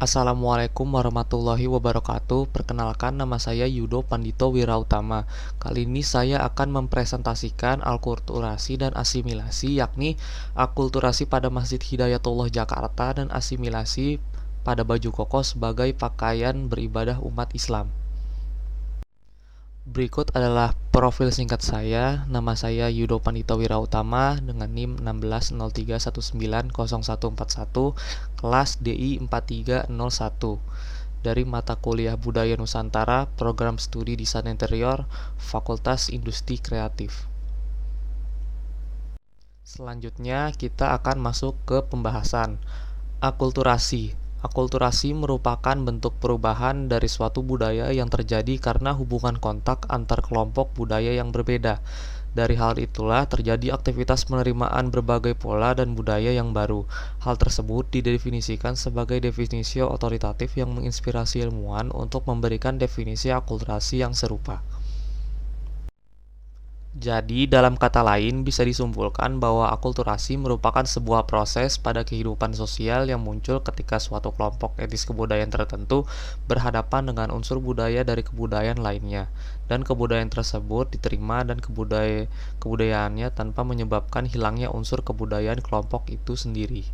Assalamualaikum warahmatullahi wabarakatuh. Perkenalkan, nama saya Yudo Pandito Wirautama. Kali ini saya akan mempresentasikan akulturasi dan asimilasi, yakni akulturasi pada Masjid Hidayatullah Jakarta dan asimilasi pada baju koko sebagai pakaian beribadah umat Islam. Berikut adalah profil singkat saya. Nama saya Yudo Pandito Wirautama dengan NIM 1603190141, kelas DI 4301, dari mata kuliah Budaya Nusantara, program studi Desain Interior, Fakultas Industri Kreatif. Selanjutnya kita akan masuk ke pembahasan. Akulturasi. Akulturasi merupakan bentuk perubahan dari suatu budaya yang terjadi karena hubungan kontak antar kelompok budaya yang berbeda. Dari hal itulah terjadi aktivitas penerimaan berbagai pola dan budaya yang baru. Hal tersebut didefinisikan sebagai definisi otoritatif yang menginspirasi ilmuwan untuk memberikan definisi akulturasi yang serupa. Jadi, dalam kata lain, bisa disimpulkan bahwa akulturasi merupakan sebuah proses pada kehidupan sosial yang muncul ketika suatu kelompok etnis kebudayaan tertentu berhadapan dengan unsur budaya dari kebudayaan lainnya, dan kebudayaan tersebut diterima dan kebudayaannya tanpa menyebabkan hilangnya unsur kebudayaan kelompok itu sendiri.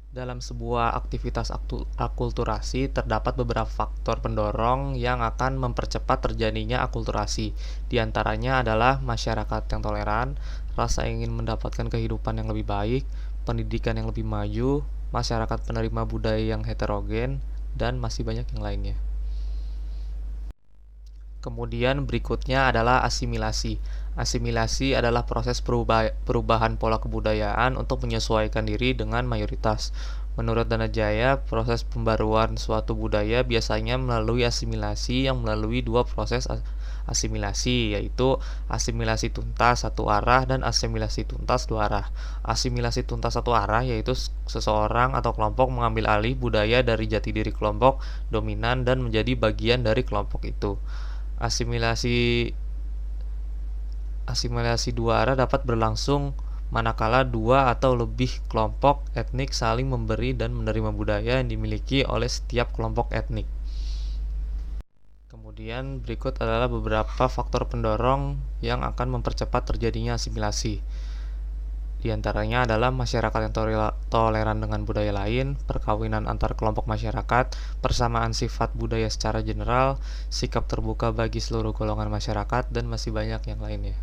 Dalam sebuah aktivitas akulturasi, terdapat beberapa faktor pendorong yang akan mempercepat terjadinya akulturasi. Di antaranya adalah masyarakat yang toleran, rasa ingin mendapatkan kehidupan yang lebih baik, pendidikan yang lebih maju, masyarakat penerima budaya yang heterogen, dan masih banyak yang lainnya. Kemudian berikutnya adalah asimilasi. Asimilasi adalah proses perubahan pola kebudayaan untuk menyesuaikan diri dengan mayoritas. Menurut Danajaya, proses pembaruan suatu budaya biasanya melalui asimilasi yang melalui dua proses asimilasi, yaitu asimilasi tuntas satu arah dan asimilasi tuntas dua arah. Asimilasi tuntas satu arah yaitu seseorang atau kelompok mengambil alih budaya dari jati diri kelompok dominan dan menjadi bagian dari kelompok itu. Asimilasi asimilasi dua arah dapat berlangsung manakala dua atau lebih kelompok etnik saling memberi dan menerima budaya yang dimiliki oleh setiap kelompok etnik. Kemudian berikut adalah beberapa faktor pendorong yang akan mempercepat terjadinya asimilasi. Di antaranya adalah masyarakat yang toleran dengan budaya lain, perkawinan antar kelompok masyarakat, persamaan sifat budaya secara general, sikap terbuka bagi seluruh golongan masyarakat, dan masih banyak yang lainnya.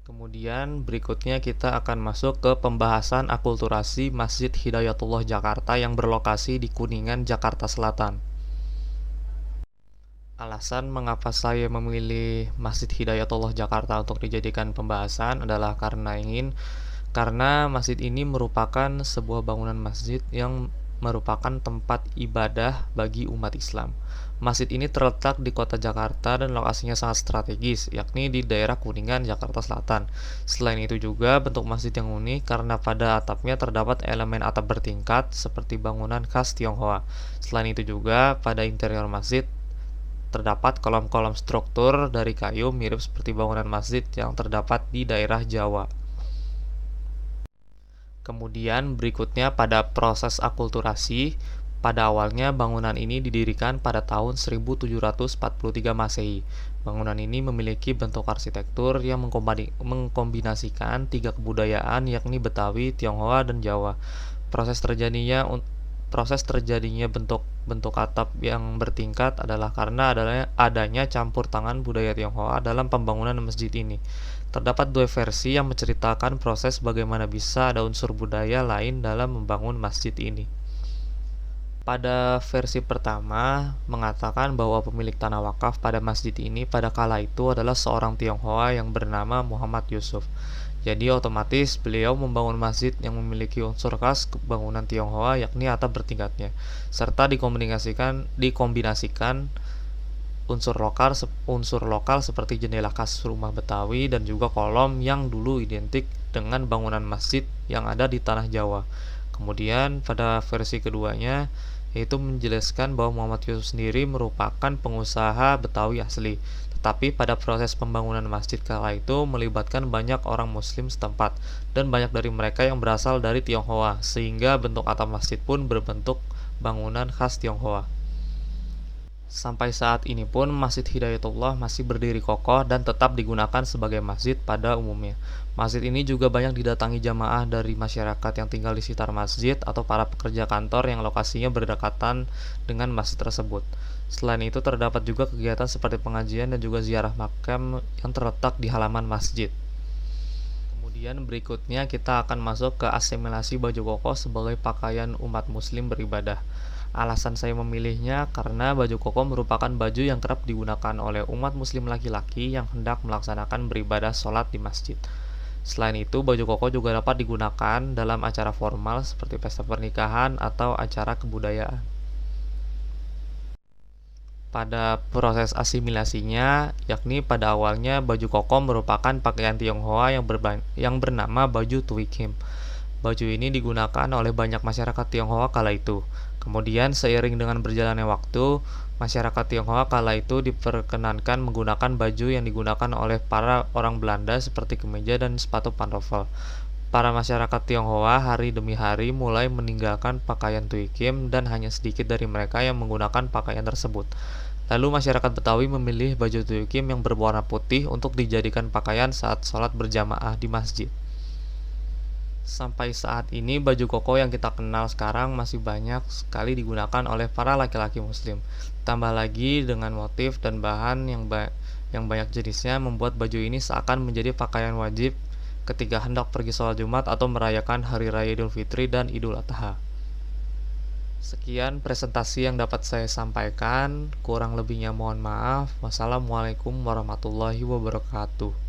Kemudian berikutnya kita akan masuk ke pembahasan akulturasi Masjid Hidayatullah Jakarta yang berlokasi di Kuningan, Jakarta Selatan. Alasan mengapa saya memilih Masjid Hidayatullah Jakarta untuk dijadikan pembahasan adalah karena masjid ini merupakan sebuah bangunan masjid yang merupakan tempat ibadah bagi umat Islam. Masjid ini terletak di kota Jakarta dan lokasinya sangat strategis, yakni di daerah Kuningan, Jakarta Selatan. Selain itu juga bentuk masjid yang unik karena pada atapnya terdapat elemen atap bertingkat seperti bangunan khas Tionghoa. Selain itu juga pada interior masjid terdapat kolom-kolom struktur dari kayu mirip seperti bangunan masjid yang terdapat di daerah Jawa. Kemudian berikutnya pada proses akulturasi, pada awalnya bangunan ini didirikan pada tahun 1743 Masehi. Bangunan ini memiliki bentuk arsitektur yang mengkombinasikan tiga kebudayaan yakni Betawi, Tionghoa, dan Jawa. Proses terjadinya bentuk atap yang bertingkat adalah karena adanya campur tangan budaya Tionghoa dalam pembangunan masjid ini. Terdapat dua versi yang menceritakan proses bagaimana bisa ada unsur budaya lain dalam membangun masjid ini. Pada versi pertama mengatakan bahwa pemilik tanah wakaf pada masjid ini pada kala itu adalah seorang Tionghoa yang bernama Muhammad Yusuf. Jadi otomatis beliau membangun masjid yang memiliki unsur khas bangunan Tionghoa yakni atap bertingkatnya, serta dikombinasikan unsur lokal seperti jendela khas rumah Betawi dan juga kolom yang dulu identik dengan bangunan masjid yang ada di tanah Jawa. Kemudian pada versi keduanya yaitu menjelaskan bahwa Muhammad Yusuf sendiri merupakan pengusaha Betawi asli, Tetapi pada proses pembangunan masjid kala itu melibatkan banyak orang muslim setempat dan banyak dari mereka yang berasal dari Tionghoa, sehingga bentuk atap masjid pun berbentuk bangunan khas Tionghoa. Sampai saat ini pun Masjid Hidayatullah masih berdiri kokoh dan tetap digunakan sebagai masjid pada umumnya. Masjid ini juga banyak didatangi jamaah dari masyarakat yang tinggal di sekitar masjid atau para pekerja kantor yang lokasinya berdekatan dengan masjid tersebut. Selain itu terdapat juga kegiatan seperti pengajian dan juga ziarah makam yang terletak di halaman masjid. Kemudian berikutnya kita akan masuk ke asimilasi baju koko sebagai pakaian umat muslim beribadah. Alasan saya memilihnya karena baju koko merupakan baju yang kerap digunakan oleh umat muslim laki-laki yang hendak melaksanakan beribadah sholat di masjid. Selain itu, baju koko juga dapat digunakan dalam acara formal seperti pesta pernikahan atau acara kebudayaan. Pada proses asimilasinya, yakni pada awalnya baju koko merupakan pakaian Tionghoa yang bernama baju Tuikim. Baju ini digunakan oleh banyak masyarakat Tionghoa kala itu. Kemudian seiring dengan berjalannya waktu, masyarakat Tionghoa kala itu diperkenankan menggunakan baju yang digunakan oleh para orang Belanda seperti kemeja dan sepatu pantofel. Para masyarakat Tionghoa hari demi hari mulai meninggalkan pakaian Tuikim dan hanya sedikit dari mereka yang menggunakan pakaian tersebut. Lalu masyarakat Betawi memilih baju Tuikim yang berwarna putih untuk dijadikan pakaian saat sholat berjamaah di masjid. Sampai saat ini baju koko yang kita kenal sekarang masih banyak sekali digunakan oleh para laki-laki muslim. Tambah lagi dengan motif dan bahan yang banyak jenisnya membuat baju ini seakan menjadi pakaian wajib ketika hendak pergi sholat Jumat atau merayakan Hari Raya Idul Fitri dan Idul Adha. Sekian presentasi yang dapat saya sampaikan, kurang lebihnya mohon maaf. Wassalamualaikum warahmatullahi wabarakatuh.